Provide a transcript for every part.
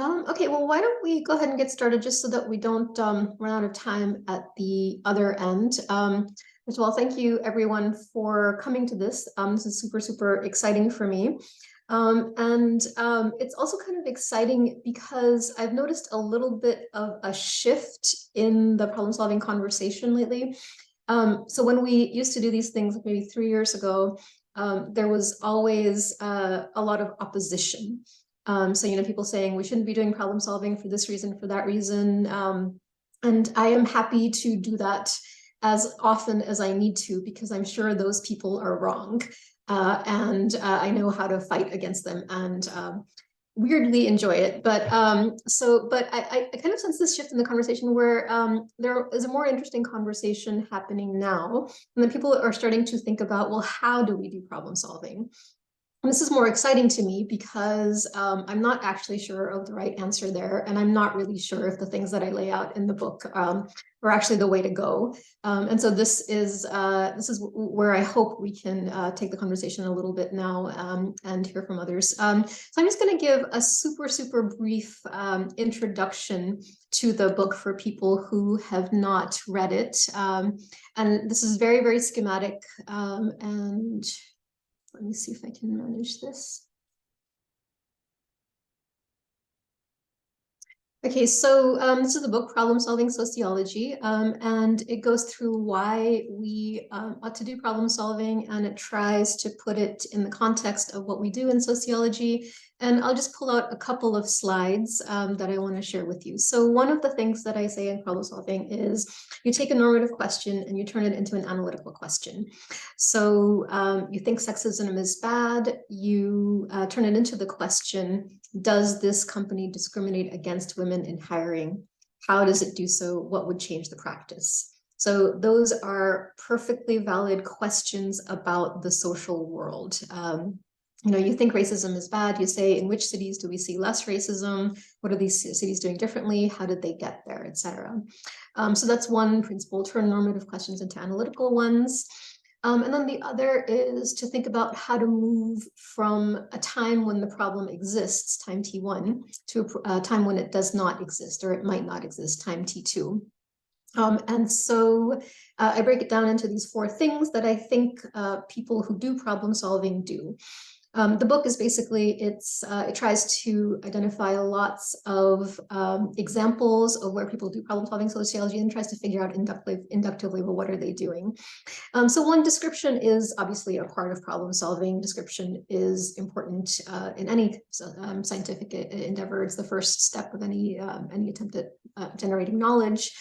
Okay, well, why don't we go ahead and get started just so that we don't run out of time at the other end. First of all, thank you everyone for coming to this. This is super, super exciting for me. It's also kind of exciting because I've noticed a little bit of a shift in the problem-solving conversation lately. So when we used to do these things like maybe 3 years ago, there was always a lot of opposition. So, people saying we shouldn't be doing problem solving for this reason, for that reason. And I am happy to do that as often as I need to, because I'm sure those people are wrong. I know how to fight against them and weirdly enjoy it. But I kind of sense this shift in the conversation where there is a more interesting conversation happening now. And then people are starting to think about, well, how do we do problem solving? And this is more exciting to me because I'm not actually sure of the right answer there. And I'm not really sure if the things that I lay out in the book are actually the way to go. And so this is where I hope we can take the conversation a little bit now and hear from others. So I'm just going to give a super, super brief introduction to the book for people who have not read it. And this is very, very schematic. And let me see if I can manage this. Okay, so this is the book Problem Solving Sociology, and it goes through why we ought to do problem solving, and it tries to put it in the context of what we do in sociology. And I'll just pull out a couple of slides that I want to share with you. So one of the things that I say in problem solving is you take a normative question and you turn it into an analytical question. So you think sexism is bad, you turn it into the question, does this company discriminate against women in hiring? How does it do so? What would change the practice? So those are perfectly valid questions about the social world. You think racism is bad, you say, in which cities do we see less racism? What are these cities doing differently? How did they get there, etc. So that's one principle, turn normative questions into analytical ones. And then the other is to think about how to move from a time when the problem exists, time T1, to a time when it does not exist, or it might not exist, time T2. And so I break it down into these 4 things that I think people who do problem solving do. The book is basically, it tries to identify lots of examples of where people do problem solving sociology and tries to figure out inductively, well, what are they doing? So one, description is obviously a part of problem solving. Description is important in any scientific endeavor. It's the first step of any attempt at generating knowledge.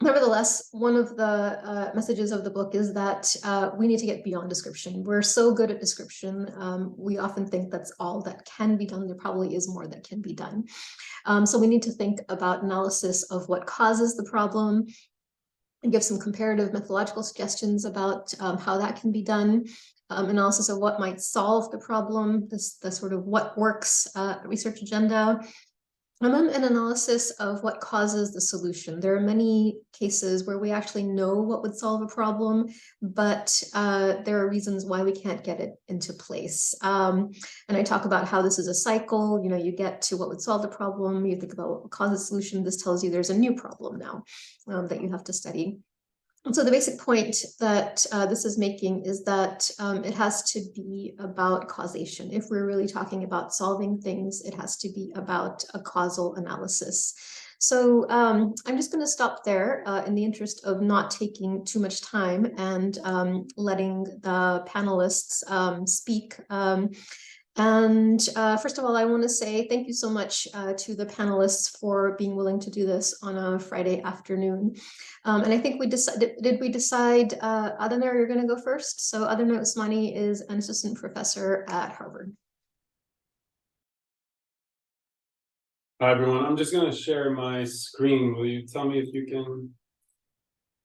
Nevertheless, one of the messages of the book is that we need to get beyond description. We're so good at description. We often think that's all that can be done. There probably is more that can be done. So we need to think about analysis of what causes the problem and give some comparative methodological suggestions about how that can be done. Analysis of what might solve the problem, the sort of what works research agenda. And then an analysis of what causes the solution. There are many cases where we actually know what would solve a problem, but there are reasons why we can't get it into place. And I talk about how this is a cycle. You get to what would solve the problem, you think about what would cause the solution. This tells you there's a new problem now that you have to study. And so the basic point that this is making is that it has to be about causation. If we're really talking about solving things, it has to be about a causal analysis. So I'm just going to stop there in the interest of not taking too much time and letting the panelists speak. First of all, I want to say thank you so much to the panelists for being willing to do this on a Friday afternoon. And I think did we decide, Adaner, you're going to go first? So Adaner Usmani is an assistant professor at Harvard. Hi, everyone. I'm just going to share my screen. Will you tell me if you can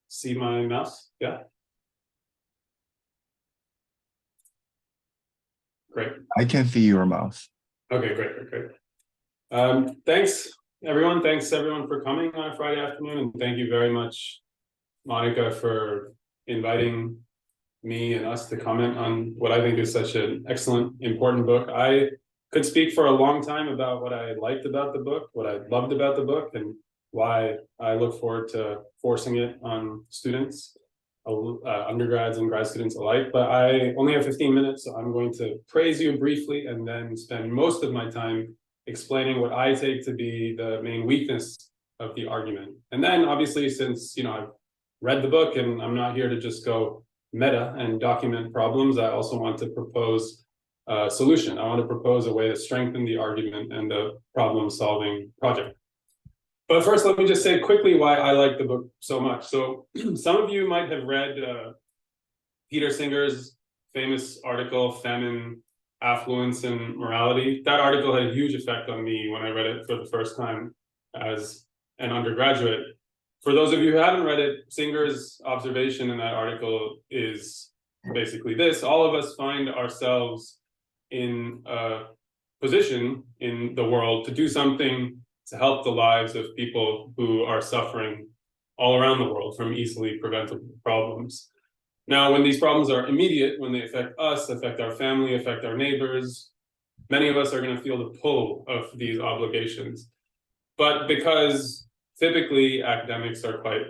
see my mouse? Yeah. Great. I can see your mouse. Okay, great. Thanks, everyone. Thanks, everyone, for coming on a Friday afternoon. And thank you very much, Monica, for inviting me and us to comment on what I think is such an excellent, important book. I could speak for a long time about what I liked about the book, what I loved about the book, and why I look forward to forcing it on students, undergrads and grad students alike. But I only have 15 minutes, so I'm going to praise you briefly and then spend most of my time explaining what I take to be the main weakness of the argument. And then obviously, since I've read the book and I'm not here to just go meta and document problems, I also want to propose a solution. I want to propose a way to strengthen the argument and the problem-solving project. But first, let me just say quickly why I like the book so much. So some of you might have read Peter Singer's famous article, Famine, Affluence, and Morality. That article had a huge effect on me when I read it for the first time as an undergraduate. For those of you who haven't read it, Singer's observation in that article is basically this: all of us find ourselves in a position in the world to do something to help the lives of people who are suffering all around the world from easily preventable problems. Now, when these problems are immediate, when they affect us, affect our family, affect our neighbors, many of us are going to feel the pull of these obligations. But because typically academics are quite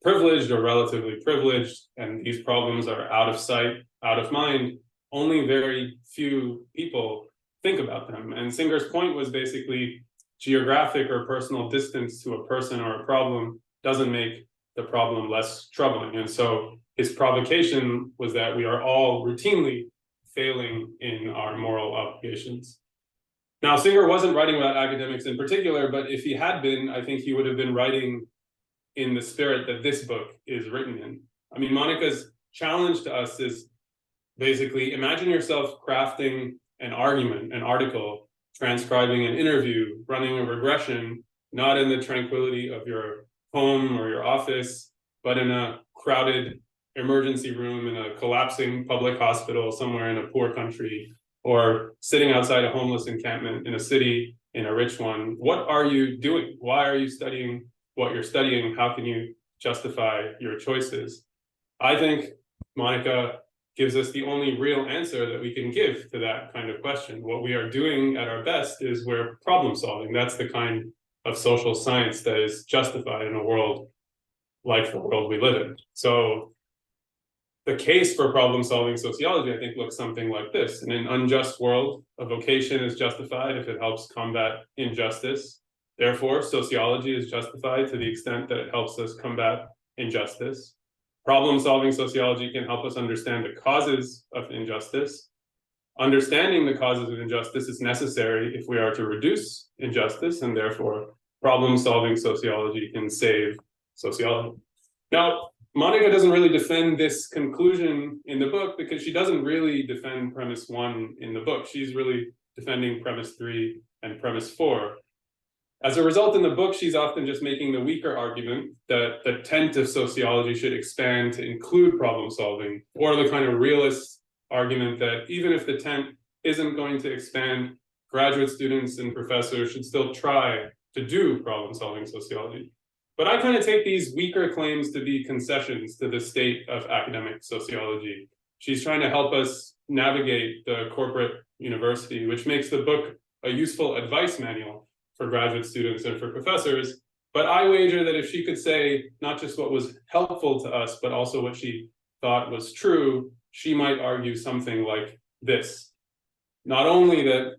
privileged or relatively privileged, and these problems are out of sight, out of mind, only very few people think about them. And Singer's point was basically geographic or personal distance to a person or a problem doesn't make the problem less troubling. And so his provocation was that we are all routinely failing in our moral obligations. Now, Singer wasn't writing about academics in particular, but if he had been, I think he would have been writing in the spirit that this book is written in. I mean, Monica's challenge to us is basically imagine yourself crafting an argument, an article, transcribing an interview, running a regression, not in the tranquility of your home or your office, but in a crowded emergency room in a collapsing public hospital somewhere in a poor country, or sitting outside a homeless encampment in a city, in a rich one. What are you doing? Why are you studying what you're studying? How can you justify your choices? I think Monica gives us the only real answer that we can give to that kind of question. What we are doing at our best is we're problem solving. That's the kind of social science that is justified in a world like the world we live in. So the case for problem-solving sociology, I think, looks something like this. In an unjust world, a vocation is justified if it helps combat injustice. Therefore, sociology is justified to the extent that it helps us combat injustice. Problem-solving sociology can help us understand the causes of injustice. Understanding the causes of injustice is necessary if we are to reduce injustice, and therefore, problem-solving sociology can save sociology. Now, Monica doesn't really defend this conclusion in the book because she doesn't really defend premise 1 in the book. She's really defending premise 3 and premise 4. As a result, in the book, she's often just making the weaker argument that the tent of sociology should expand to include problem solving, or the kind of realist argument that even if the tent isn't going to expand, graduate students and professors should still try to do problem solving sociology. But I kind of take these weaker claims to be concessions to the state of academic sociology. She's trying to help us navigate the corporate university, which makes the book a useful advice manual for graduate students and for professors. But I wager that if she could say not just what was helpful to us, but also what she thought was true, she might argue something like this. Not only that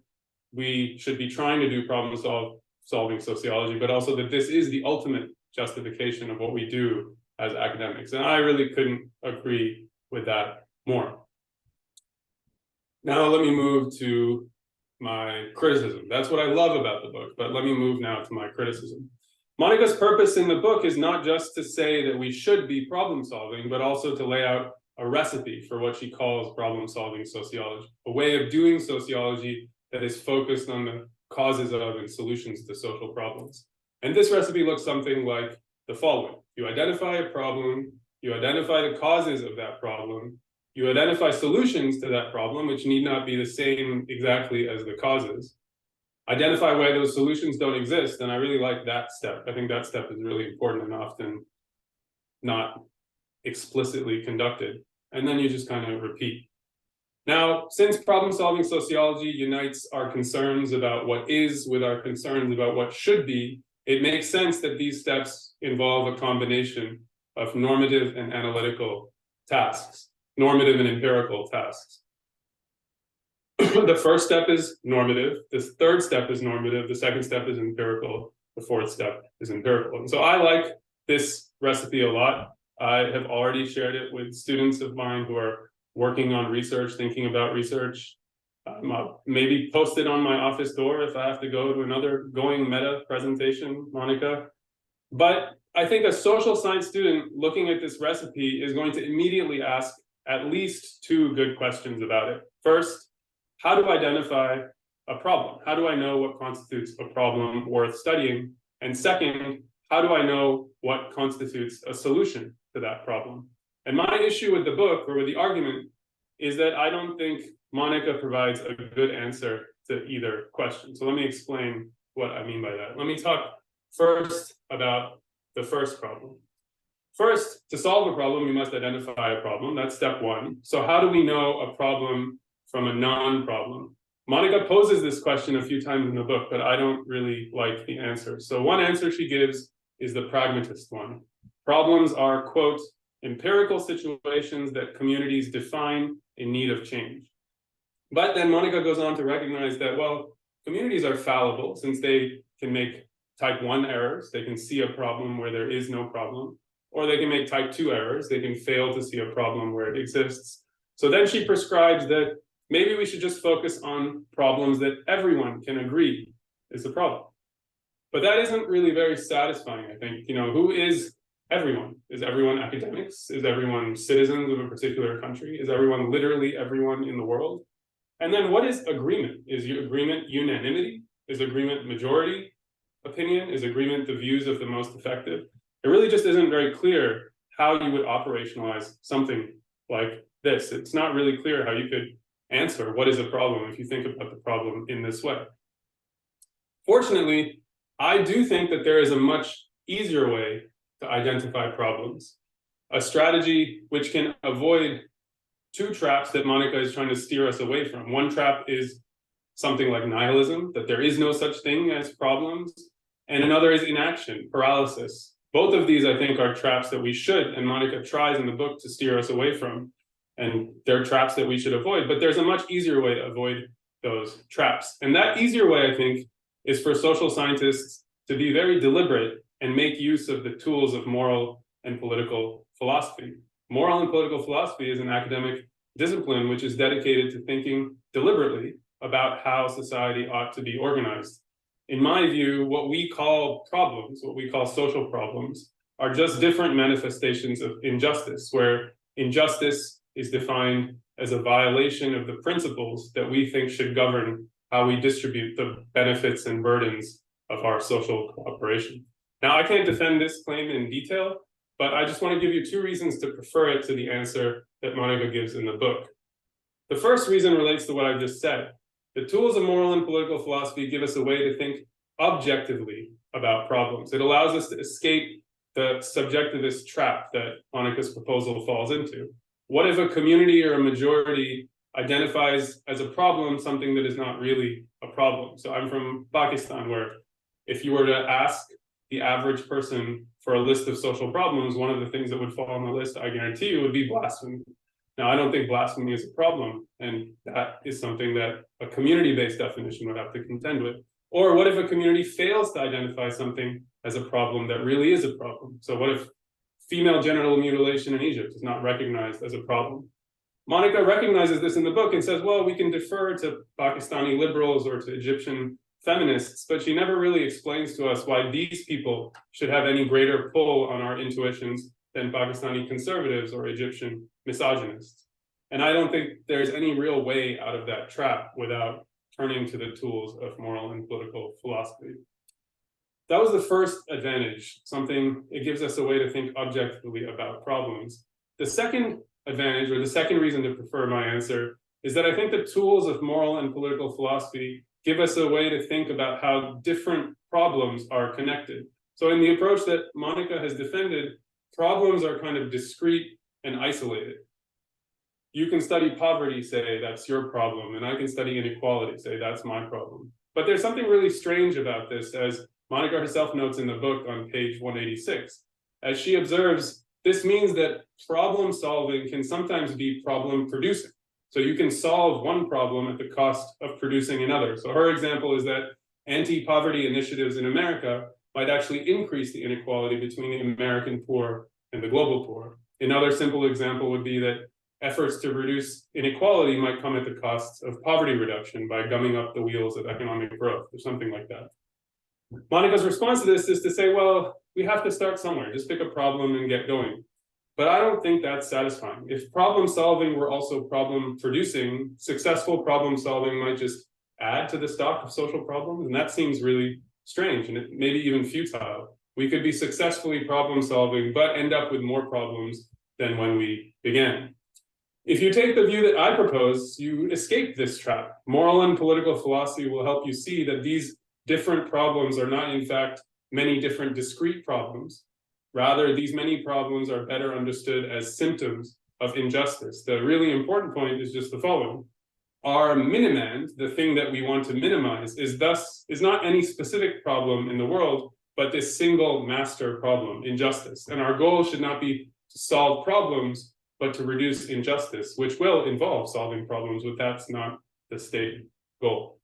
we should be trying to do problem solving sociology, but also that this is the ultimate justification of what we do as academics. And I really couldn't agree with that more. Now let me move to my criticism. That's what I love about the book, but let me move now to my criticism. Monica's purpose in the book is not just to say that we should be problem solving, but also to lay out a recipe for what she calls problem solving sociology, a way of doing sociology that is focused on the causes of and solutions to social problems. And this recipe looks something like the following. You identify a problem, you identify the causes of that problem, you identify solutions to that problem, which need not be the same exactly as the causes. Identify why those solutions don't exist, and I really like that step. I think that step is really important and often not explicitly conducted. And then you just kind of repeat. Now, since problem-solving sociology unites our concerns about what is with our concerns about what should be, it makes sense that these steps involve a combination of normative and analytical tasks, normative and empirical tasks. The first step is normative, the third step is normative, the second step is empirical, the fourth step is empirical. And so I like this recipe a lot. I have already shared it with students of mine who are working on research, thinking about research. Maybe post it on my office door if I have to go to another Going Meta presentation, Monica. But I think a social science student looking at this recipe is going to immediately ask at least two good questions about it. First, how to identify a problem? How do I know what constitutes a problem worth studying? And second, how do I know what constitutes a solution to that problem? And my issue with the book, or with the argument, is that I don't think Monica provides a good answer to either question. So let me explain what I mean by that. Let me talk first about the first problem. First, to solve a problem, we must identify a problem. That's step one. So how do we know a problem from a non-problem? Monica poses this question a few times in the book, but I don't really like the answer. So one answer she gives is the pragmatist one. Problems are, quote, empirical situations that communities define in need of change. But then Monica goes on to recognize that, well, communities are fallible since they can make type 1 errors. They can see a problem where there is no problem, or they can make type 2 errors. They can fail to see a problem where it exists. So then she prescribes that maybe we should just focus on problems that everyone can agree is a problem. But that isn't really very satisfying, I think. You know, who is everyone? Is everyone academics? Is everyone citizens of a particular country? Is everyone literally everyone in the world? And then what is agreement? Is agreement unanimity? Is agreement majority opinion? Is agreement the views of the most effective? It really just isn't very clear how you would operationalize something like this. It's not really clear how you could answer what is a problem if you think about the problem in this way. Fortunately, I do think that there is a much easier way to identify problems, a strategy which can avoid two traps that Monica is trying to steer us away from. One trap is something like nihilism, that there is no such thing as problems, and another is inaction, paralysis. Both of these, I think, are traps that we should, and Monica tries in the book to steer us away from, and they're traps that we should avoid, but there's a much easier way to avoid those traps. And that easier way, I think, is for social scientists to be very deliberate and make use of the tools of moral and political philosophy. Moral and political philosophy is an academic discipline which is dedicated to thinking deliberately about how society ought to be organized. In my view, what we call problems, what we call social problems, are just different manifestations of injustice, where injustice is defined as a violation of the principles that we think should govern how we distribute the benefits and burdens of our social cooperation. Now, I can't defend this claim in detail, but I just want to give you two reasons to prefer it to the answer that Monica gives in the book. The first reason relates to what I've just said. The tools of moral and political philosophy give us a way to think objectively about problems. It allows us to escape the subjectivist trap that Monica's proposal falls into. What if a community or a majority identifies as a problem something that is not really a problem? So I'm from Pakistan, where if you were to ask the average person for a list of social problems, one of the things that would fall on the list, I guarantee you, would be blasphemy. Now, I don't think blasphemy is a problem, and that is something that a community-based definition would have to contend with. Or what if a community fails to identify something as a problem that really is a problem? So what if female genital mutilation in Egypt is not recognized as a problem? Monica recognizes this in the book and says, well, we can defer to Pakistani liberals or to Egyptian feminists, but she never really explains to us why these people should have any greater pull on our intuitions than Pakistani conservatives or Egyptian misogynists. And I don't think there's any real way out of that trap without turning to the tools of moral and political philosophy. That was the first advantage, it gives us a way to think objectively about problems. The second advantage, or the second reason to prefer my answer, is that I think the tools of moral and political philosophy give us a way to think about how different problems are connected. So in the approach that Monica has defended, problems are kind of discrete and isolated. You can study poverty, say that's your problem, and I can study inequality, say that's my problem. But there's something really strange about this, as Monica herself notes in the book on page 186. As she observes, this means that problem solving can sometimes be problem producing. So you can solve one problem at the cost of producing another. So her example is that anti-poverty initiatives in America might actually increase the inequality between the American poor and the global poor. Another simple example would be that efforts to reduce inequality might come at the cost of poverty reduction by gumming up the wheels of economic growth or something like that. Monica's response to this is to say, well, we have to start somewhere, just pick a problem and get going. But I don't think that's satisfying. If problem solving were also problem producing, successful problem solving might just add to the stock of social problems, and that seems really strange and maybe even futile. We could be successfully problem solving, but end up with more problems than when we began. If you take the view that I propose, you escape this trap. Moral and political philosophy will help you see that these different problems are not, in fact, many different discrete problems. Rather, these many problems are better understood as symptoms of injustice. The really important point is just the following. Our minimand, the thing that we want to minimize, is not any specific problem in the world, but this single master problem, injustice. And our goal should not be to solve problems, but to reduce injustice, which will involve solving problems, but that's not the stated goal.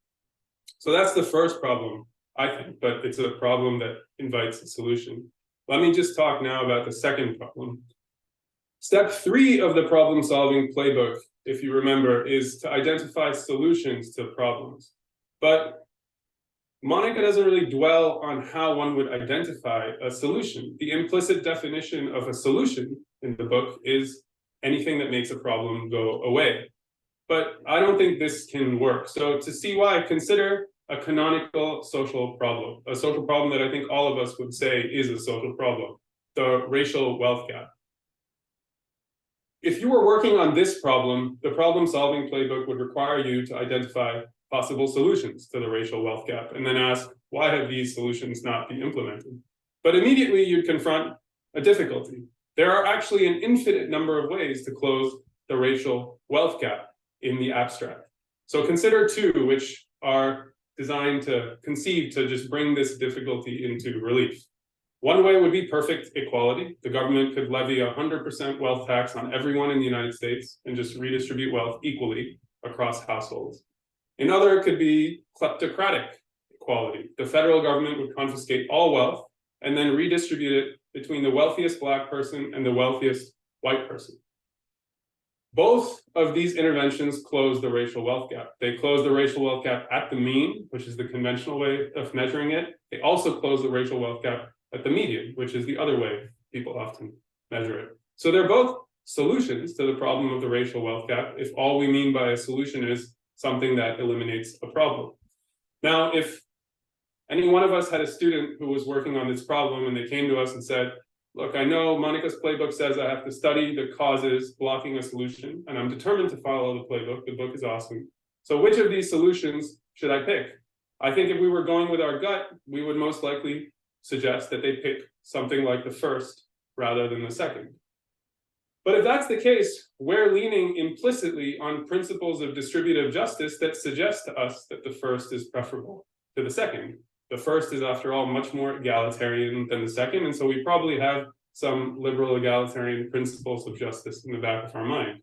So that's the first problem, I think, but it's a problem that invites a solution. Let me just talk now about the second problem. Step 3 of the problem-solving playbook, if you remember, is to identify solutions to problems. But Monica doesn't really dwell on how one would identify a solution. The implicit definition of a solution in the book is anything that makes a problem go away. But I don't think this can work. So to see why, consider a canonical social problem, a social problem that I think all of us would say is a social problem, the racial wealth gap. If you were working on this problem, the problem-solving playbook would require you to identify possible solutions to the racial wealth gap and then ask, why have these solutions not been implemented? But immediately you'd confront a difficulty. There are actually an infinite number of ways to close the racial wealth gap in the abstract. So consider 2, which are designed to conceive to just bring this difficulty into relief. One way would be perfect equality. The government could levy 100% wealth tax on everyone in the United States and just redistribute wealth equally across households. Another could be kleptocratic equality. The federal government would confiscate all wealth and then redistribute it between the wealthiest Black person and the wealthiest white person. Both of these interventions close the racial wealth gap. They close the racial wealth gap at the mean, which is the conventional way of measuring it. They also close the racial wealth gap at the median, which is the other way people often measure it. So they're both solutions to the problem of the racial wealth gap, if all we mean by a solution is something that eliminates a problem. Now, if any one of us had a student who was working on this problem and they came to us and said, look, I know Monica's playbook says I have to study the causes blocking a solution, and I'm determined to follow the playbook. The book is awesome. So which of these solutions should I pick? I think if we were going with our gut, we would most likely suggest that they pick something like the first rather than the second. But if that's the case, we're leaning implicitly on principles of distributive justice that suggest to us that the first is preferable to the second. The first is, after all, much more egalitarian than the second, and so we probably have some liberal egalitarian principles of justice in the back of our mind.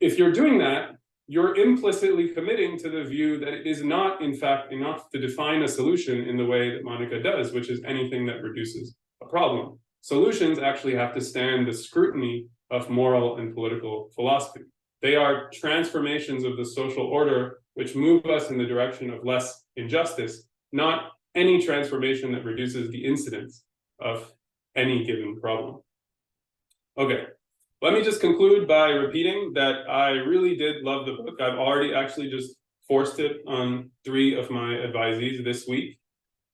If you're doing that, you're implicitly committing to the view that it is not, in fact, enough to define a solution in the way that Monica does, which is anything that reduces a problem. Solutions actually have to stand the scrutiny of moral and political philosophy. They are transformations of the social order which move us in the direction of less injustice, not any transformation that reduces the incidence of any given problem. Okay, let me just conclude by repeating that I really did love the book. I've already actually just forced it on 3 of my advisees this week.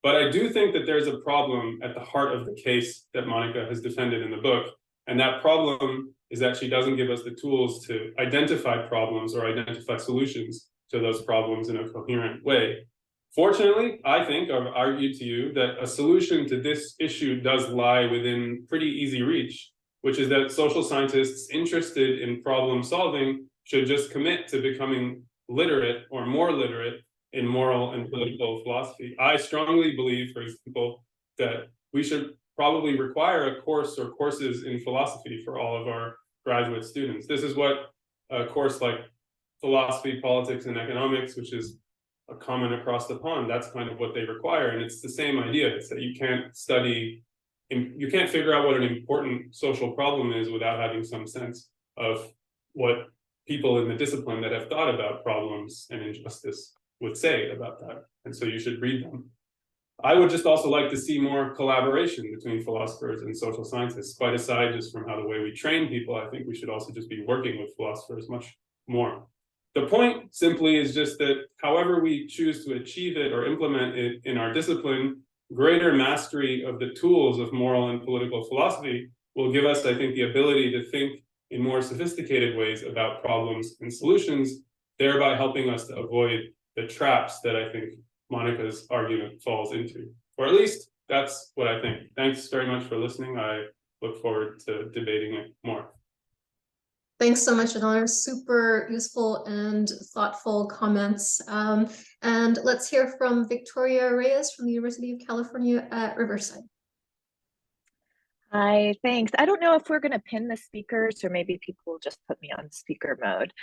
But I do think that there's a problem at the heart of the case that Monica has defended in the book. And that problem is that she doesn't give us the tools to identify problems or identify solutions to those problems in a coherent way. Fortunately, I think I've argued to you that a solution to this issue does lie within pretty easy reach. which is that social scientists interested in problem solving should just commit to becoming literate or more literate in moral and political philosophy. I strongly believe, for example, that we should probably require a course or courses in philosophy for all of our graduate students. This is what a course like philosophy, politics, and economics, which is a common across the pond, that's kind of what they require. And it's the same idea. It's that you can't study, you can't figure out what an important social problem is without having some sense of what people in the discipline that have thought about problems and injustice would say about that. And so you should read them. I would just also like to see more collaboration between philosophers and social scientists, quite aside just from how the way we train people. I think we should also just be working with philosophers much more. The point simply is just that however we choose to achieve it or implement it in our discipline, greater mastery of the tools of moral and political philosophy will give us, I think, the ability to think in more sophisticated ways about problems and solutions, thereby helping us to avoid the traps that I think Monica's argument falls into. Or at least that's what I think. Thanks very much for listening. I look forward to debating it more. Thanks so much, Adaner. Super useful and thoughtful comments. And let's hear from Victoria Reyes from the University of California at Riverside. Hi, thanks. I don't know if we're going to pin the speakers or maybe people will just put me on speaker mode.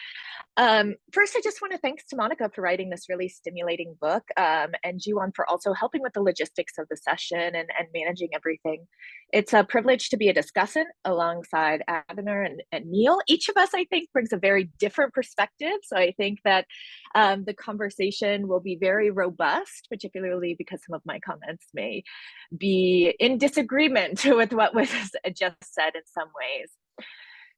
First, I just want to thanks to Monica for writing this really stimulating book, and Jiwon for also helping with the logistics of the session and managing everything. It's a privilege to be a discussant alongside Adaner and Neil. Each of us, I think, brings a very different perspective. So I think that the conversation will be very robust, particularly because some of my comments may be in disagreement with what was just said in some ways.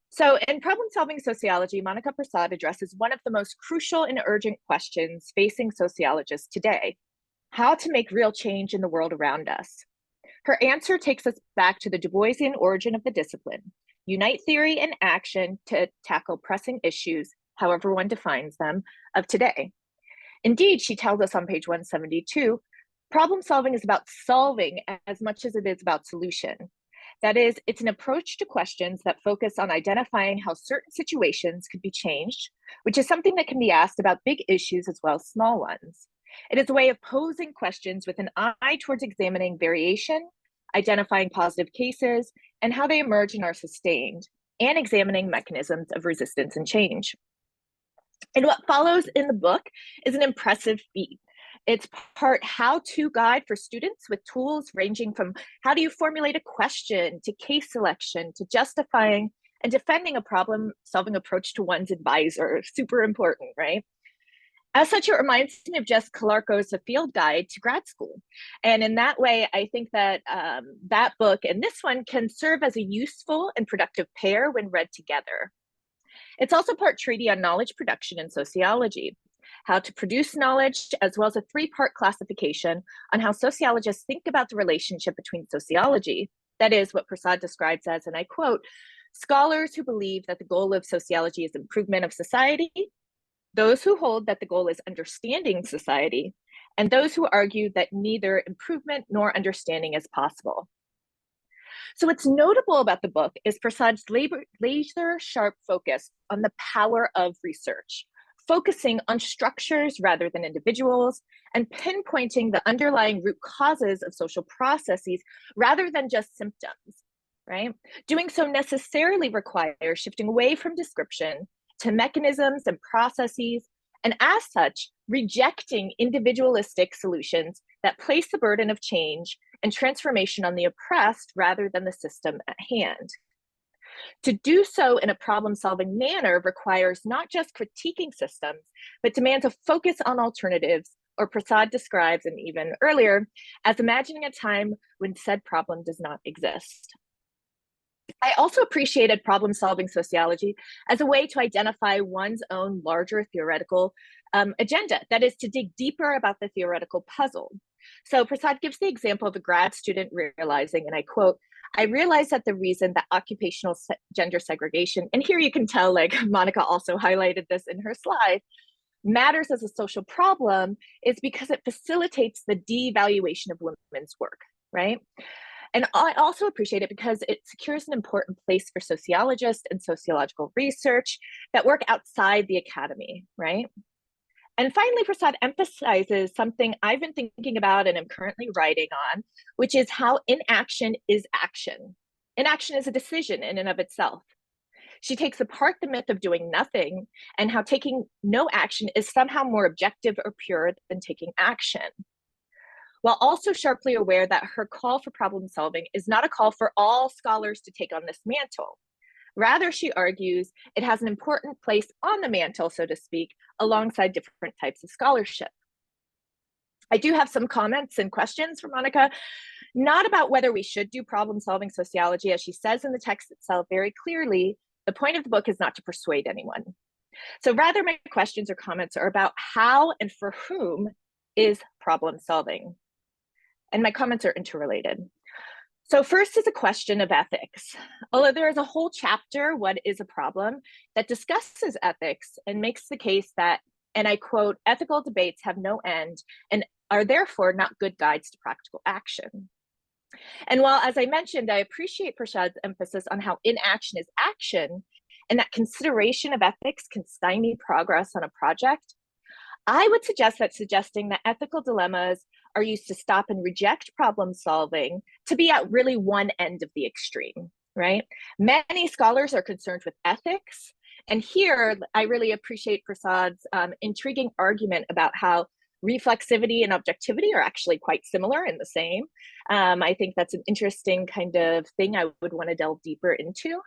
So in problem-solving sociology, Monica Prasad addresses one of the most crucial and urgent questions facing sociologists today: how to make real change in the world around us. Her answer takes us back to the Du Boisian origin of the discipline: unite theory and action to tackle pressing issues, however one defines them, of today. Indeed, she tells us on page 172, problem solving is about solving as much as it is about solution. That is, it's an approach to questions that focus on identifying how certain situations could be changed, which is something that can be asked about big issues as well as small ones. It is a way of posing questions with an eye towards examining variation, identifying positive cases, and how they emerge and are sustained, and examining mechanisms of resistance and change. And what follows in the book is an impressive feat. It's part how-to guide for students with tools ranging from how do you formulate a question to case selection to justifying and defending a problem-solving approach to one's advisor. Super important, right? As such, it reminds me of Jess Calarco's A Field Guide to Grad School. And in that way, I think that that book and this one can serve as a useful and productive pair when read together. It's also part treatise on knowledge production in sociology, how to produce knowledge, as well as a three-part classification on how sociologists think about the relationship between sociology, that is what Prasad describes as, and I quote, scholars who believe that the goal of sociology is improvement of society, those who hold that the goal is understanding society, and those who argue that neither improvement nor understanding is possible. So what's notable about the book is Prasad's laser-sharp focus on the power of research, focusing on structures rather than individuals, and pinpointing the underlying root causes of social processes rather than just symptoms, right? Doing so necessarily requires shifting away from description to mechanisms and processes, and as such, rejecting individualistic solutions that place the burden of change and transformation on the oppressed rather than the system at hand. To do so in a problem-solving manner requires not just critiquing systems, but demands a focus on alternatives, or Prasad describes, and even earlier, as imagining a time when said problem does not exist. I also appreciated problem-solving sociology as a way to identify one's own larger theoretical agenda, that is to dig deeper about the theoretical puzzle. So Prasad gives the example of a grad student realizing, and I quote, I realized that the reason that occupational gender segregation, and here you can tell like Monica also highlighted this in her slide, matters as a social problem is because it facilitates the devaluation of women's work, right? And I also appreciate it because it secures an important place for sociologists and sociological research that work outside the academy, right? And finally, Prasad emphasizes something I've been thinking about and am currently writing on, which is how inaction is action. Inaction is a decision in and of itself. She takes apart the myth of doing nothing and how taking no action is somehow more objective or pure than taking action, while also sharply aware that her call for problem solving is not a call for all scholars to take on this mantle. Rather, she argues it has an important place on the mantle, so to speak, alongside different types of scholarship. I do have some comments and questions for Monica, not about whether we should do problem-solving sociology. As she says in the text itself very clearly, the point of the book is not to persuade anyone. So rather, my questions or comments are about how and for whom is problem solving. And my comments are interrelated. So first is a question of ethics. Although there is a whole chapter, What is a Problem, that discusses ethics and makes the case that, and I quote, ethical debates have no end and are therefore not good guides to practical action. And while, as I mentioned, I appreciate Prasad's emphasis on how inaction is action and that consideration of ethics can stymie progress on a project, I would suggest that suggesting that ethical dilemmas are used to stop and reject problem solving to be at really one end of the extreme, right? Many scholars are concerned with ethics. And here, I really appreciate Prasad's intriguing argument about how reflexivity and objectivity are actually quite similar and the same. I think that's an interesting kind of thing I would want to delve deeper into.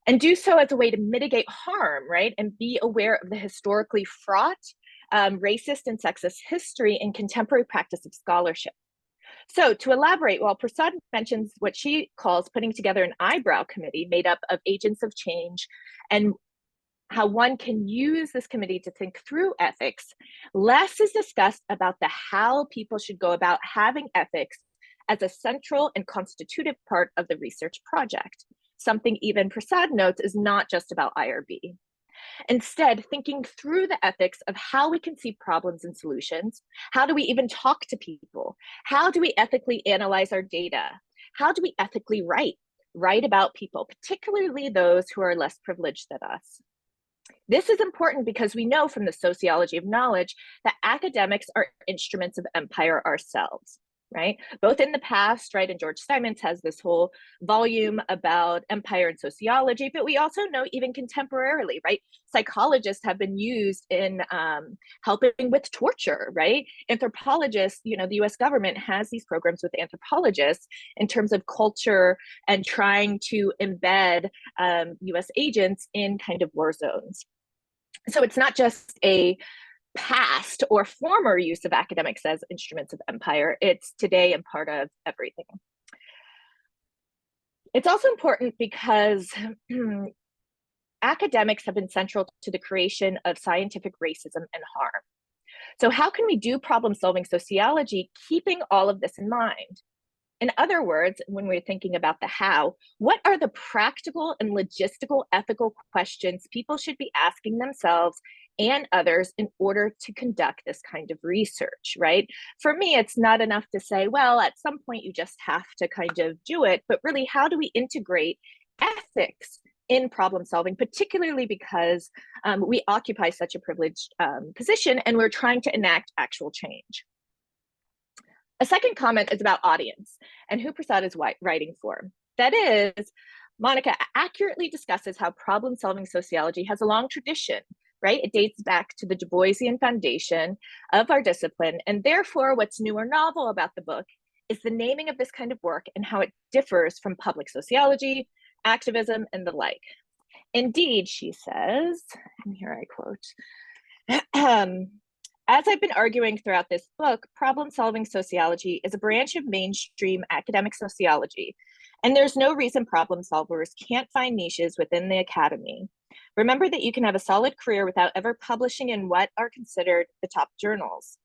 And do so as a way to mitigate harm, right? And be aware of the historically fraught racist and sexist history in contemporary practice of scholarship. So to elaborate, while Prasad mentions what she calls putting together an eyebrow committee made up of agents of change and how one can use this committee to think through ethics, less is discussed about the how people should go about having ethics as a central and constitutive part of the research project. Something even Prasad notes is not just about IRB. Instead, thinking through the ethics of how we conceive problems and solutions. How do we even talk to people? How do we ethically analyze our data? How do we ethically write about people, particularly those who are less privileged than us? This is important because we know from the sociology of knowledge that academics are instruments of empire ourselves, right? Both in the past, right? And George Simons has this whole volume about empire and sociology, but we also know even contemporarily, right? Psychologists have been used in helping with torture, right? Anthropologists, you know, the US government has these programs with anthropologists in terms of culture and trying to embed US agents in kind of war zones. So it's not just a past or former use of academics as instruments of empire, it's today and part of everything. It's also important because academics have been central to the creation of scientific racism and harm. So how can we do problem-solving sociology keeping all of this in mind? In other words, when we're thinking about the how, what are the practical and logistical ethical questions people should be asking themselves and others in order to conduct this kind of research, right? For me, it's not enough to say, well, at some point you just have to kind of do it, but really, how do we integrate ethics in problem solving, particularly because we occupy such a privileged position and we're trying to enact actual change. A second comment is about audience and who Prasad is writing for. That is, Monica accurately discusses how problem-solving sociology has a long tradition, right? It dates back to the Du Boisian foundation of our discipline, and therefore what's new or novel about the book is the naming of this kind of work and how it differs from public sociology, activism, and the like. Indeed, she says, and here I quote, as I've been arguing throughout this book, problem-solving sociology is a branch of mainstream academic sociology, and there's no reason problem solvers can't find niches within the academy. Remember that you can have a solid career without ever publishing in what are considered the top journals.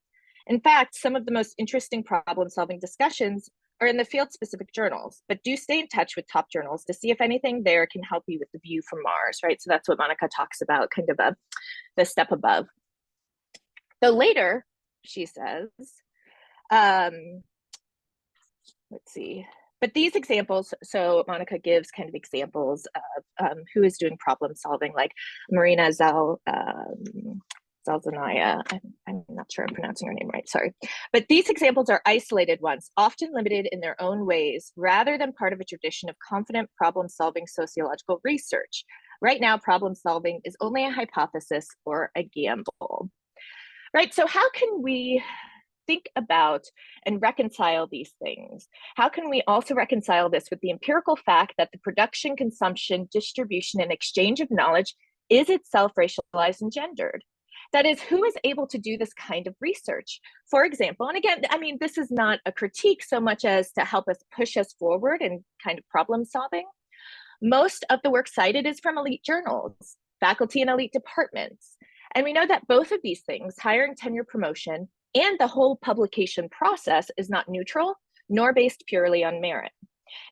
In fact, some of the most interesting problem-solving discussions are in the field-specific journals, but do stay in touch with top journals to see if anything there can help you with the view from Mars, right? So that's what Monica talks about, kind of the step above. So later, she says, let's see, But these examples, so Monica gives kind of examples of who is doing problem solving, like Marina Zalzanaya. I'm not sure I'm pronouncing her name right, sorry. But these examples are isolated ones, often limited in their own ways, rather than part of a tradition of confident problem solving sociological research. Right now, problem solving is only a hypothesis or a gamble. Right, so how can we think about and reconcile these things? How can we also reconcile this with the empirical fact that the production, consumption, distribution, and exchange of knowledge is itself racialized and gendered? That is, who is able to do this kind of research? For example, and again, I mean, this is not a critique so much as to help us push us forward in kind of problem solving. Most of the work cited is from elite journals, faculty and elite departments. And we know that both of these things, hiring, tenure, promotion, and the whole publication process is not neutral, nor based purely on merit.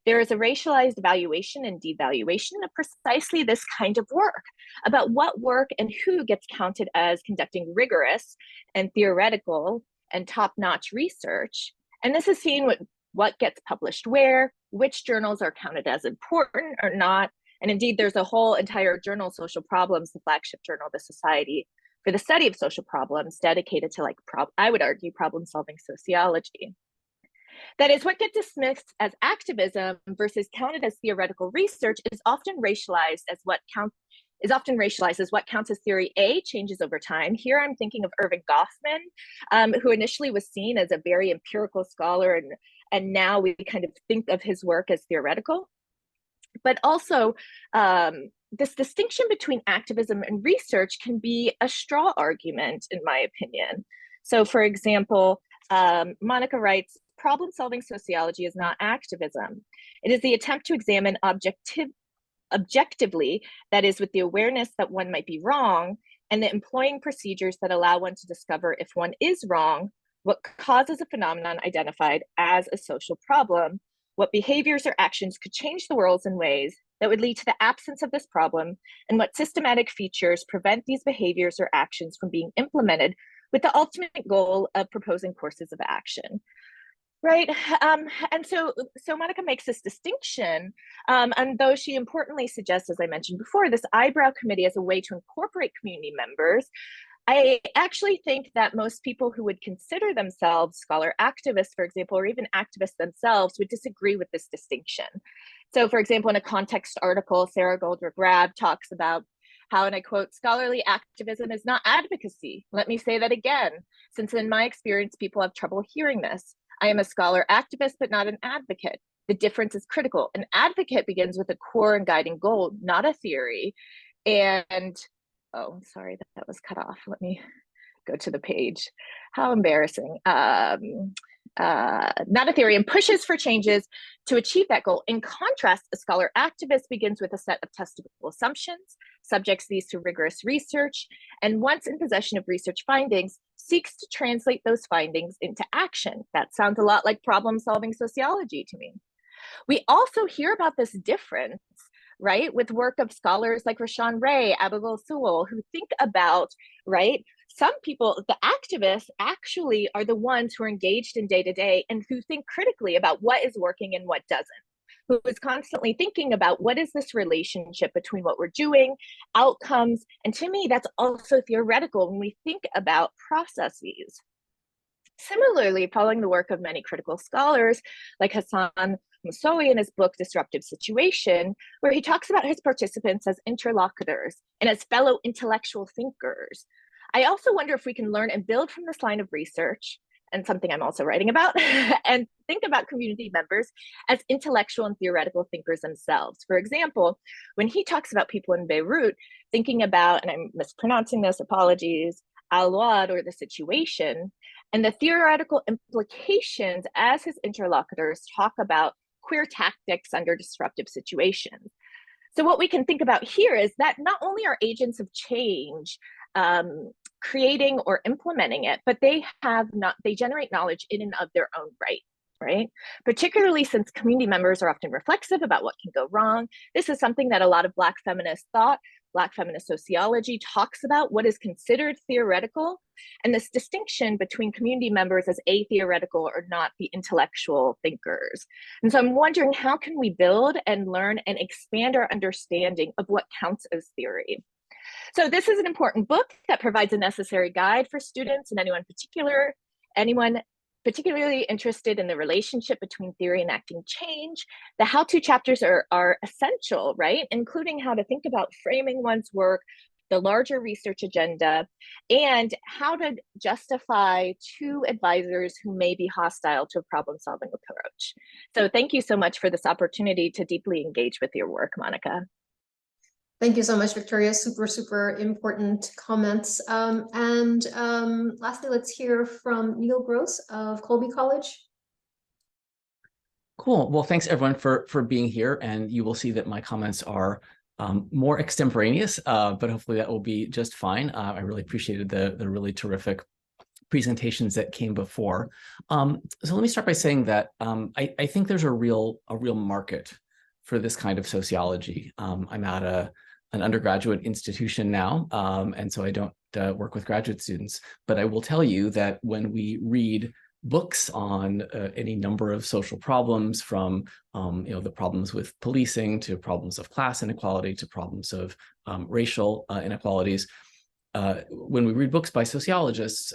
There is a racialized evaluation and devaluation of precisely this kind of work, about what work and who gets counted as conducting rigorous and theoretical and top-notch research. And this is seen with what gets published where, which journals are counted as important or not. And indeed, there's a whole entire journal, Social Problems, the flagship journal of the Society for the Study of Social Problems, dedicated to, like, I would argue, problem-solving sociology. That is, what gets dismissed as activism versus counted as theoretical research is often racialized as what counts as theory A changes over time. Here I'm thinking of Irving Goffman, who initially was seen as a very empirical scholar, and now we kind of think of his work as theoretical. But also, this distinction between activism and research can be a straw argument, in my opinion. So, for example, Monica writes, problem-solving sociology is not activism. It is the attempt to examine objectively, that is, with the awareness that one might be wrong, and the employing procedures that allow one to discover if one is wrong, what causes a phenomenon identified as a social problem, what behaviors or actions could change the world in ways that would lead to the absence of this problem, and what systematic features prevent these behaviors or actions from being implemented with the ultimate goal of proposing courses of action. Right, and so Monica makes this distinction, and though she importantly suggests, as I mentioned before, this eyebrow committee as a way to incorporate community members, I actually think that most people who would consider themselves scholar activists, for example, or even activists themselves, would disagree with this distinction. So, for example, in a context article, Sarah Goldberg-Rab talks about how, and I quote, scholarly activism is not advocacy. Let me say that again, since in my experience, people have trouble hearing this. I am a scholar activist, but not an advocate. The difference is critical. An advocate begins with a core and guiding goal, not a theory. And, oh, sorry, that was cut off. Let me go to the page. How embarrassing. Not a theory, and pushes for changes to achieve that goal. In contrast, a scholar activist begins with a set of testable assumptions, subjects these to rigorous research, and once in possession of research findings, seeks to translate those findings into action. That sounds a lot like problem-solving sociology to me. We also hear about this difference, right, with work of scholars like Rashawn Ray, Abigail Sewell, who think about, right, some people, the activists actually are the ones who are engaged in day-to-day and who think critically about what is working and what doesn't, who is constantly thinking about what is this relationship between what we're doing, outcomes, and to me, that's also theoretical when we think about processes. Similarly, following the work of many critical scholars like Hassan Moussaoui in his book Disruptive Situation, where he talks about his participants as interlocutors and as fellow intellectual thinkers. I also wonder if we can learn and build from this line of research, and something I'm also writing about, and think about community members as intellectual and theoretical thinkers themselves. For example, when he talks about people in Beirut, thinking about, and I'm mispronouncing this, apologies, al-Wad, or the situation, and the theoretical implications as his interlocutors talk about queer tactics under disruptive situations. So what we can think about here is that not only are agents of change creating or implementing it, but they generate knowledge in and of their own right? Particularly since community members are often reflexive about what can go wrong. This is something that a lot of Black feminists thought Black feminist sociology talks about what is considered theoretical and this distinction between community members as atheoretical or not the intellectual thinkers. And so I'm wondering, how can we build and learn and expand our understanding of what counts as theory? So this is an important book that provides a necessary guide for students and anyone particularly interested in the relationship between theory and acting change. The how-to chapters are essential, right? Including how to think about framing one's work, the larger research agenda, and how to justify to advisors who may be hostile to a problem-solving approach. So thank you so much for this opportunity to deeply engage with your work, Monica. Thank you so much, Victoria. Super, super important comments. Lastly, let's hear from Neil Gross of Colby College. Cool. Well, thanks everyone for being here, and you will see that my comments are more extemporaneous, but hopefully that will be just fine. I really appreciated the really terrific presentations that came before. So let me start by saying that I think there's a real market for this kind of sociology. I'm at an undergraduate institution now, and so I don't work with graduate students, but I will tell you that when we read books on any number of social problems, from the problems with policing to problems of class inequality to problems of racial inequalities, when we read books by sociologists,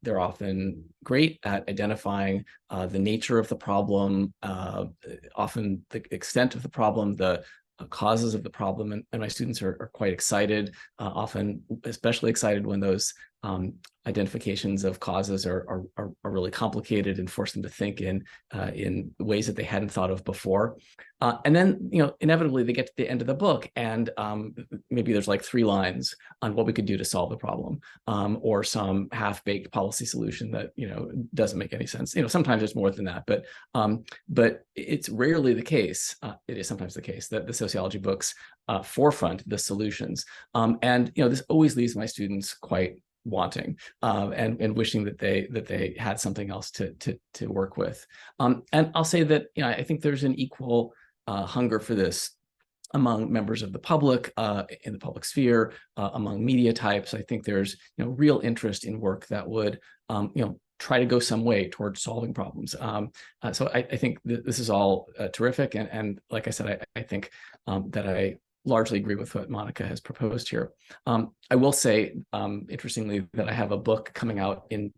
they're often great at identifying the nature of the problem, often the extent of the problem, the causes of the problem, and my students are quite excited, often especially excited when those identifications of causes are really complicated and force them to think in ways that they hadn't thought of before. And then, inevitably they get to the end of the book, and maybe there's like 3 lines on what we could do to solve the problem, or some half-baked policy solution that doesn't make any sense. Sometimes there's more than that, but it's rarely the case. It is sometimes the case that the sociology books forefront the solutions, and this always leaves my students quite wanting and wishing that they had something else to work with. And I'll say that I think there's an equal hunger for this among members of the public, in the public sphere, among media types. I think there's real interest in work that would try to go some way towards solving problems. So I think this is all terrific, and like I said, I think that I largely agree with what Monica has proposed here. I will say, interestingly, that I have a book coming out in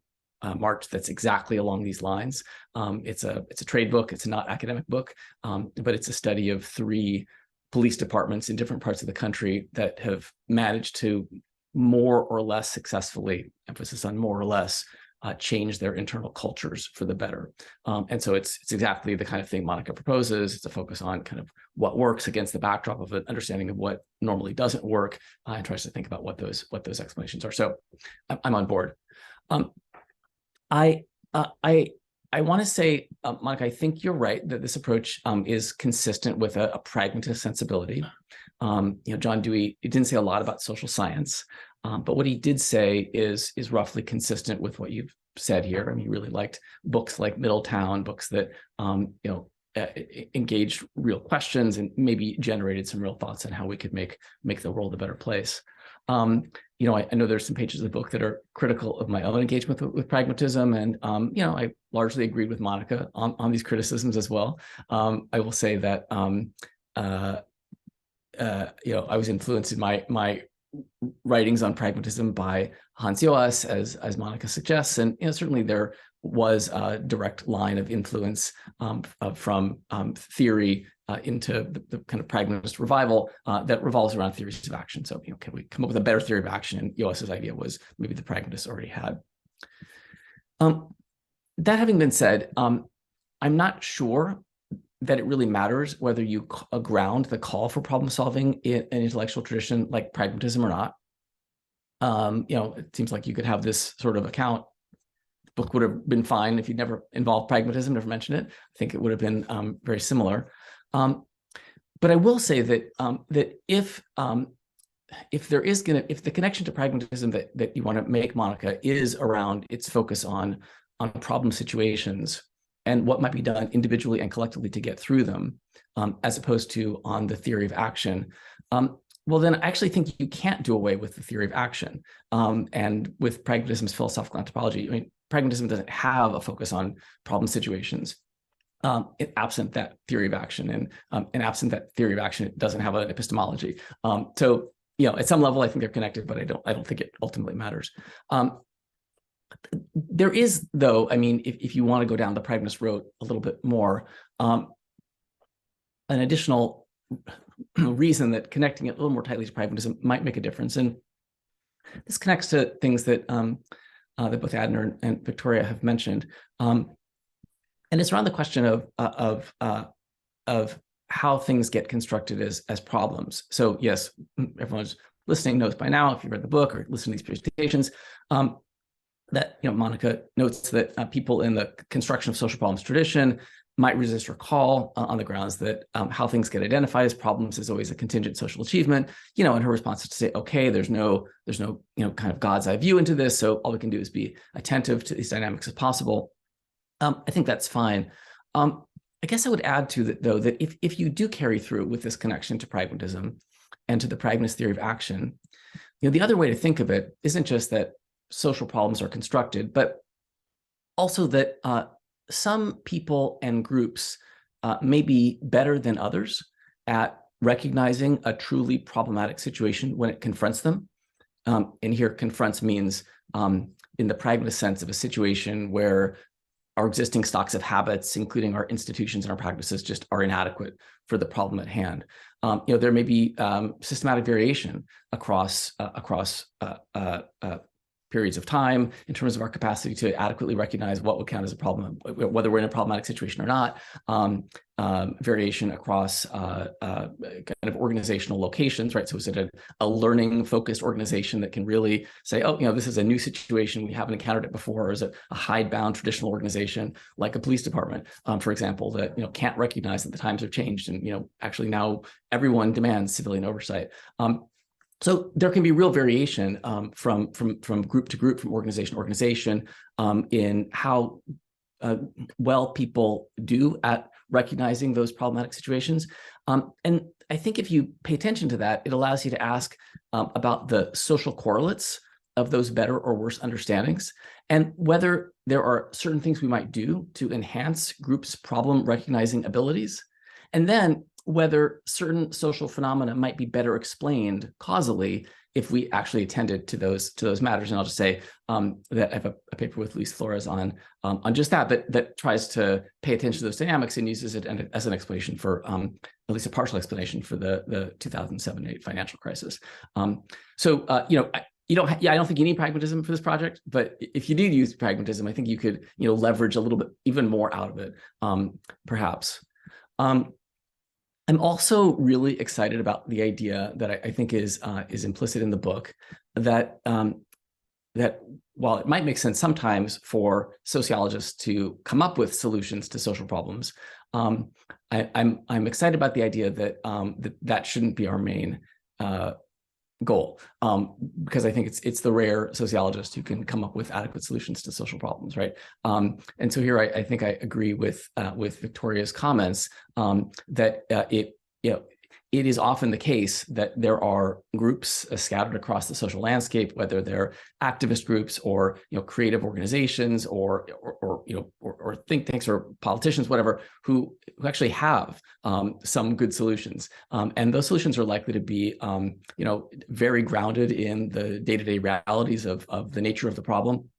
March that's exactly along these lines. It's a trade book. It's not an academic book, but it's a study of 3 police departments in different parts of the country that have managed to more or less successfully, emphasis on more or less, change their internal cultures for the better. And so it's exactly the kind of thing Monica proposes. It's a focus on kind of what works against the backdrop of an understanding of what normally doesn't work, and tries to think about what those explanations are. So I'm on board. I want to say, Monica, I think you're right that this approach is consistent with a pragmatist sensibility. John Dewey, he didn't say a lot about social science, but what he did say is roughly consistent with what you've said here. I mean, he really liked books like Middletown, books that engaged real questions and maybe generated some real thoughts on how we could make the world a better place. I know there's some pages of the book that are critical of my own engagement with pragmatism, and I largely agreed with Monica on these criticisms as well. I will say that I was influenced in my writings on pragmatism by Hans Joas, as Monica suggests, and certainly there was a direct line of influence from theory into the kind of pragmatist revival that revolves around theories of action. So, can we come up with a better theory of action? And Joas's idea was maybe the pragmatists already had. That having been said, I'm not sure that it really matters whether you ground the call for problem solving in an intellectual tradition like pragmatism or not. It seems like you could have this sort of account. The book would have been fine if you'd never involved pragmatism, never mentioned it. I think it would have been very similar. But I will say that if the connection to pragmatism that you want to make, Monica, is around its focus on problem situations and what might be done individually and collectively to get through them, as opposed to on the theory of action, well, then I actually think you can't do away with the theory of action. And with pragmatism's philosophical anthropology, I mean, pragmatism doesn't have a focus on problem situations. Absent that theory of action, and absent that theory of action, it doesn't have an epistemology. So, at some level, I think they're connected, but I don't think it ultimately matters. There is, though, I mean, if you want to go down the pragmatist road a little bit more, an additional reason that connecting it a little more tightly to pragmatism might make a difference. And this connects to things that that both Adaner and Victoria have mentioned. And it's around the question of how things get constructed as problems. So yes, everyone's listening knows by now, if you've read the book or listened to these presentations, that Monica notes that people in the construction of social problems tradition might resist recall on the grounds that how things get identified as problems is always a contingent social achievement. And her response is to say, okay, there's no kind of God's eye view into this, so all we can do is be attentive to these dynamics as possible. I think that's fine. I guess I would add to that, though, that if you do carry through with this connection to pragmatism and to the pragmatist theory of action, the other way to think of it isn't just that social problems are constructed, but also that some people and groups may be better than others at recognizing a truly problematic situation when it confronts them. And here, confronts means in the pragmatist sense of a situation where our existing stocks of habits, including our institutions and our practices, just are inadequate for the problem at hand. There may be systematic variation across periods of time in terms of our capacity to adequately recognize what would count as a problem, whether we're in a problematic situation or not. Variation across kind of organizational locations, right? So is it a learning focused organization that can really say, oh, this is a new situation, we haven't encountered it before, or is it a hidebound traditional organization like a police department, for example, that can't recognize that the times have changed and actually now everyone demands civilian oversight. So there can be real variation from group to group, from organization to organization, in how well people do at recognizing those problematic situations. And I think if you pay attention to that, it allows you to ask about the social correlates of those better or worse understandings, and whether there are certain things we might do to enhance groups' problem recognizing abilities, and then whether certain social phenomena might be better explained causally if we actually attended to those matters. And I'll just say that I have a paper with Luis Flores on just that tries to pay attention to those dynamics and uses it as an explanation for at least a partial explanation for the 2007-8 financial crisis. I don't think you need pragmatism for this project, but if you do use pragmatism, I think you could leverage a little bit even more out of it, perhaps. I'm also really excited about the idea that I think is implicit in the book, that that while it might make sense sometimes for sociologists to come up with solutions to social problems, I'm excited about the idea that that shouldn't be our main goal, because I think it's the rare sociologist who can come up with adequate solutions to social problems, right? And so here I think I agree with Victoria's comments that it is often the case that there are groups scattered across the social landscape, whether they're activist groups or creative organizations or think tanks or politicians, whatever, who actually have some good solutions, and those solutions are likely to be very grounded in the day-to-day realities of the nature of the problem.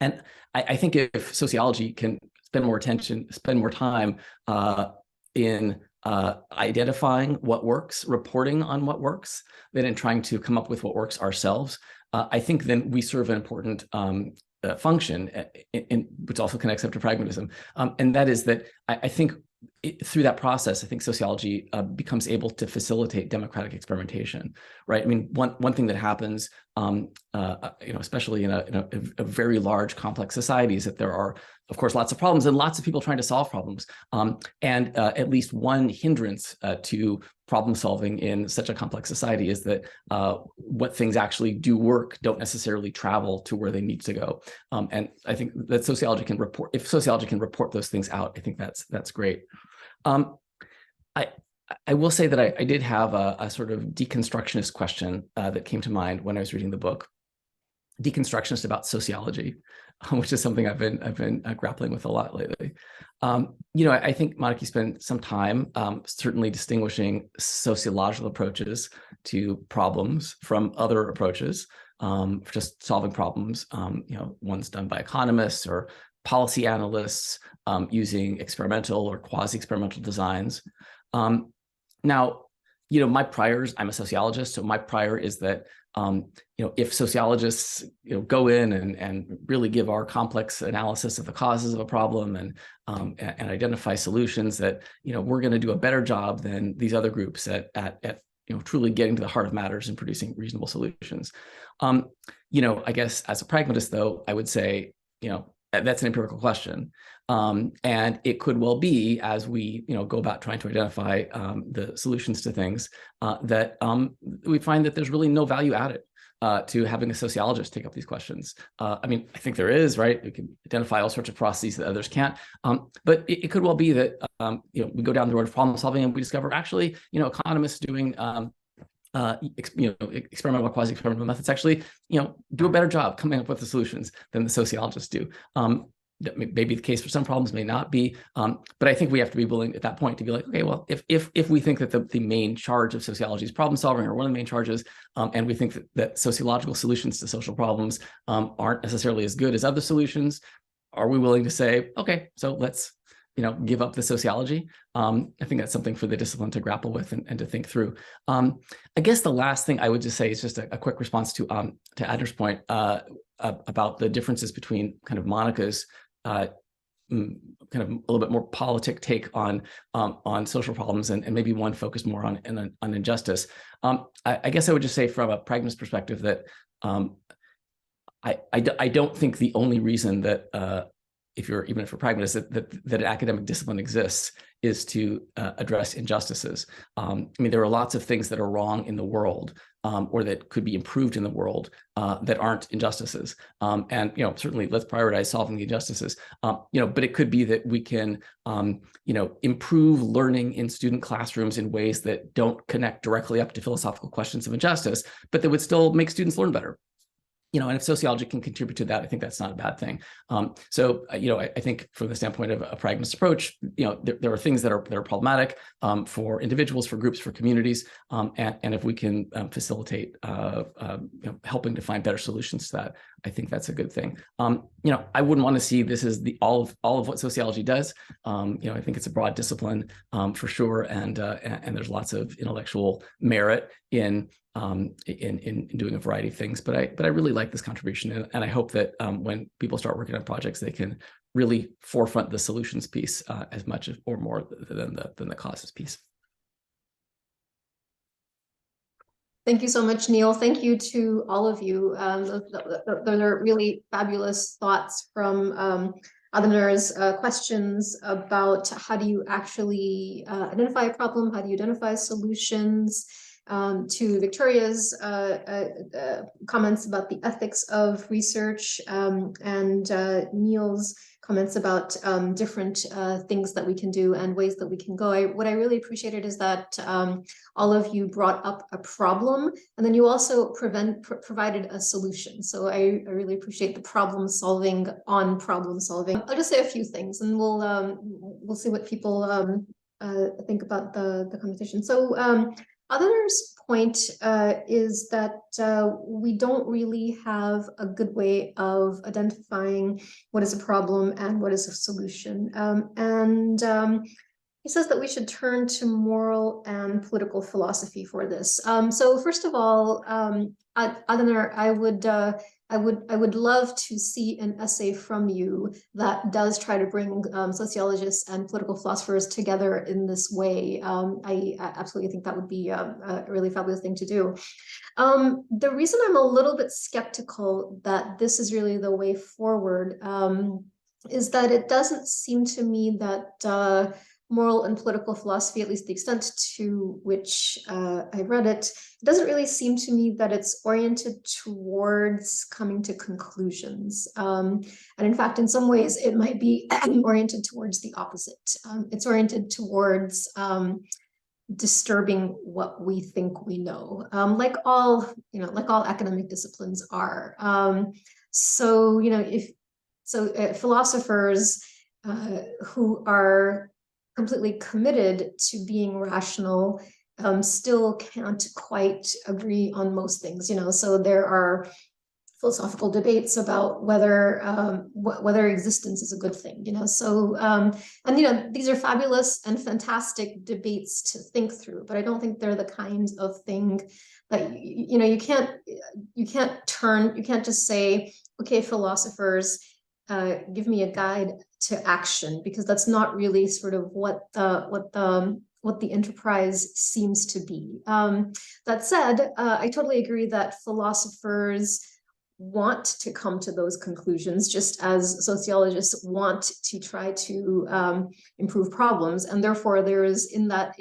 And I think if sociology can spend more time in identifying what works, reporting on what works, than in trying to come up with what works ourselves, I think then we serve an important function, which also connects up to pragmatism. And that is that I think through that process, I think sociology becomes able to facilitate democratic experimentation, right? I mean, one thing that happens, especially in a very large, complex society, is that there are, of course, lots of problems and lots of people trying to solve problems. And at least one hindrance to problem solving in such a complex society is that what things actually do work don't necessarily travel to where they need to go. And I think that sociology can report, if sociology can report those things out, I think that's great. I will say that I did have a sort of deconstructionist question that came to mind when I was reading the book. Deconstructionist about sociology, which is something I've been grappling with a lot lately. I think, Monica, you spent some time certainly distinguishing sociological approaches to problems from other approaches for just solving problems. Ones done by economists or policy analysts using experimental or quasi-experimental designs. Now, my priors, I'm a sociologist, so my prior is that, if sociologists, go in and really give our complex analysis of the causes of a problem and identify solutions, that, we're going to do a better job than these other groups at truly getting to the heart of matters and producing reasonable solutions. I guess as a pragmatist, though, I would say, that's an empirical question. And it could well be, as we go about trying to identify the solutions to things, that we find that there's really no value added to having a sociologist take up these questions. I think there is, right? We can identify all sorts of processes that others can't. But it could well be that we go down the road of problem solving and we discover actually, economists doing experimental or quasi-experimental methods actually, do a better job coming up with the solutions than the sociologists do. That may be the case for some problems, may not be. But I think we have to be willing at that point to be like, okay, well, if we think that the main charge of sociology is problem solving, or one of the main charges, and we think that sociological solutions to social problems aren't necessarily as good as other solutions, are we willing to say, okay, so let's give up the sociology? I think that's something for the discipline to grapple with and to think through. I guess the last thing I would just say is just a quick response to Adaner's point about the differences between kind of Monica's kind of a little bit more politic take on social problems and maybe one focused more on injustice. I guess I would just say from a pragmatist perspective that I don't think the only reason that if you're pragmatist, that an academic discipline exists is to address injustices. There are lots of things that are wrong in the world or that could be improved in the world that aren't injustices. And certainly let's prioritize solving the injustices. But it could be that we can improve learning in student classrooms in ways that don't connect directly up to philosophical questions of injustice, but that would still make students learn better. And if sociology can contribute to that, I think that's not a bad thing. So I think from the standpoint of a pragmatist approach, there are things that are problematic for individuals, for groups, for communities, and if we can facilitate helping to find better solutions to that, I think that's a good thing. I wouldn't want to see this as all of what sociology does. I think it's a broad discipline for sure, and there's lots of intellectual merit in doing a variety of things, but I really like this contribution, and I hope that when people start working on projects, they can really forefront the solutions piece as much or more than the causes piece. Thank you so much, Neil. Thank you to all of you. Those are really fabulous thoughts from Adaner's questions about how do you actually identify a problem, how do you identify solutions, to Victoria's comments about the ethics of research, and Neil's comments about different things that we can do and ways that we can go. What I really appreciated is that all of you brought up a problem, and then you also provided a solution. So I really appreciate the problem solving on problem solving. I'll just say a few things, and we'll see what people think about the conversation. So Adaner's point is that we don't really have a good way of identifying what is a problem and what is a solution. He says that we should turn to moral and political philosophy for this. So first of all, Adaner, I would love to see an essay from you that does try to bring sociologists and political philosophers together in this way. I absolutely think that would be a really fabulous thing to do. The reason I'm a little bit skeptical that this is really the way forward is that it doesn't seem to me that moral and political philosophy, at least the extent to which I read it, doesn't really seem to me that it's oriented towards coming to conclusions. And in fact, in some ways, it might be oriented towards the opposite. It's oriented towards disturbing what we think we know, like all academic disciplines are. So philosophers who are completely committed to being rational still can't quite agree on most things. So there are philosophical debates about whether existence is a good thing. And these are fabulous and fantastic debates to think through, but I don't think they're the kind of thing that you can't just say, okay, philosophers, give me a guide to action, because that's not really sort of what the enterprise seems to be. That said, I totally agree that philosophers want to come to those conclusions, just as sociologists want to try to improve problems, and therefore there is in that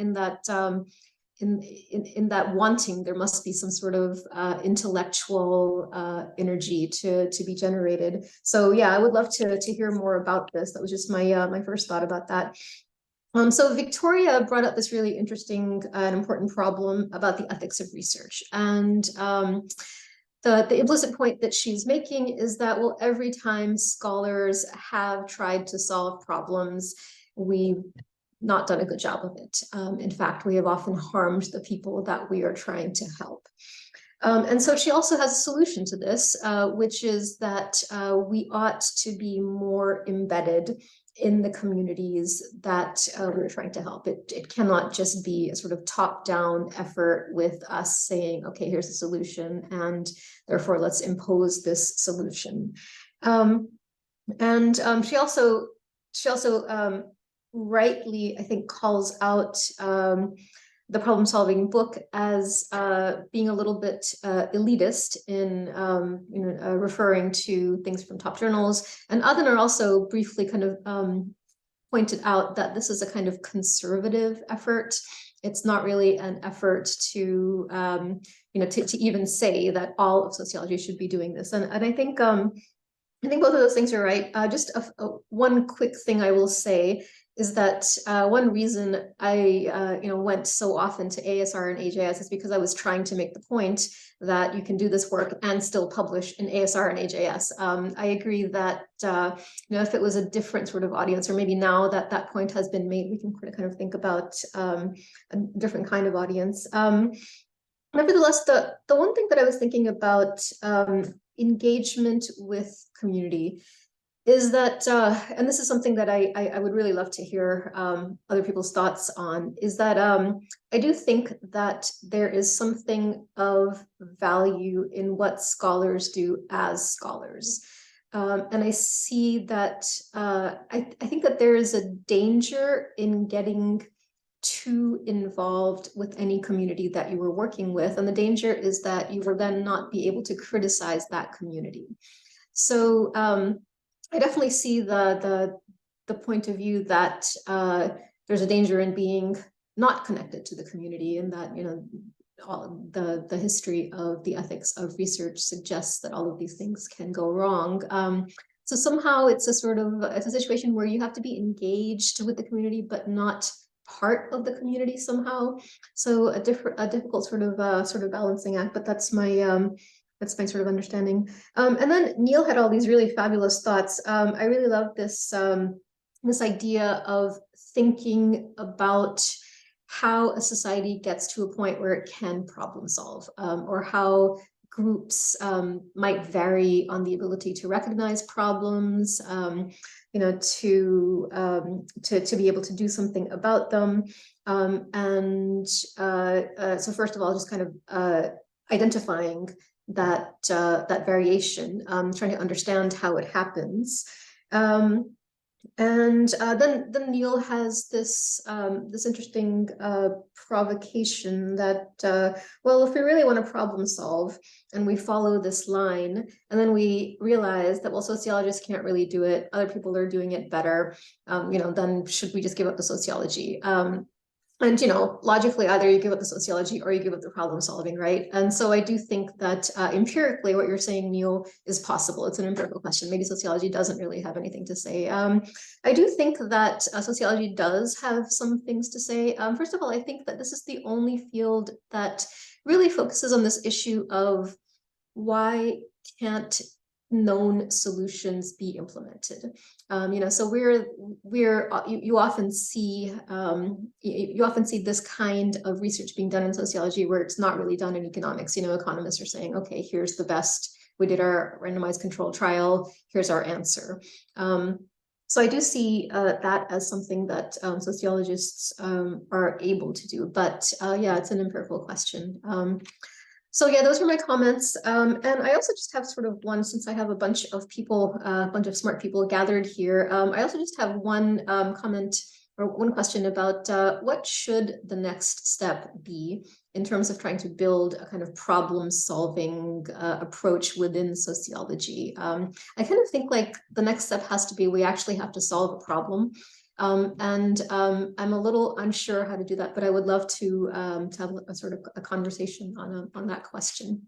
wanting, there must be some sort of intellectual energy to be generated. So yeah, I would love to hear more about this. That was just my first thought about that. So Victoria brought up this really interesting and important problem about the ethics of research, and the implicit point that she's making is that, well, every time scholars have tried to solve problems, we've not done a good job of it. In fact, we have often harmed the people that we are trying to help. And so she also has a solution to this, which is that we ought to be more embedded in the communities that we're trying to help. It cannot just be a sort of top-down effort with us saying, okay, here's the solution, and therefore let's impose this solution. She also rightly, I think, calls out the problem-solving book as being a little bit elitist in referring to things from top journals. And Adaner also briefly kind of pointed out that this is a kind of conservative effort. It's not really an effort to to even say that all of sociology should be doing this. And I think both of those things are right. Just one quick thing I will say is that one reason I went so often to ASR and AJS is because I was trying to make the point that you can do this work and still publish in ASR and AJS. I agree that if it was a different sort of audience, or maybe now that that point has been made, we can kind of think about a different kind of audience. Nevertheless, the one thing that I was thinking about engagement with community is that, and this is something that I would really love to hear other people's thoughts on, is that I do think that there is something of value in what scholars do as scholars. And I see that, I think that there is a danger in getting too involved with any community that you were working with. And the danger is that you will then not be able to criticize that community. So I definitely see the point of view that there's a danger in being not connected to the community, and that all the history of the ethics of research suggests that all of these things can go wrong. So somehow it's a situation where you have to be engaged with the community, but not part of the community somehow. So a difficult sort of balancing act. But that's my sort of understanding. And then Neil had all these really fabulous thoughts. I really love this this idea of thinking about how a society gets to a point where it can problem solve, or how groups might vary on the ability to recognize problems, to be able to do something about them. So first of all, just kind of identifying that variation, trying to understand how it happens. Then Neil has this interesting provocation that, well, if we really want to problem solve and we follow this line, and then we realize that, well, sociologists can't really do it, other people are doing it better, then should we just give up the sociology? And, you know, logically, either you give up the sociology or you give up the problem solving, right? And so I do think that empirically, what you're saying, Neil, is possible. It's an empirical question. Maybe sociology doesn't really have anything to say. I do think that sociology does have some things to say. First of all, I think that this is the only field that really focuses on this issue of why can't known solutions be implemented. You know, so you often see this kind of research being done in sociology where it's not really done in economics. You know, economists are saying, okay, here's the best. We did our randomized control trial. Here's our answer. So I do see that as something that sociologists are able to do. But yeah, it's an empirical question. So yeah, those were my comments. And I also just have sort of one, since I have a bunch of people, a bunch of smart people gathered here. I also just have one comment or one question about what should the next step be in terms of trying to build a kind of problem-solving approach within sociology. I kind of think like the next step has to be we actually have to solve a problem. I'm a little unsure how to do that, but I would love to have a sort of a conversation on that question.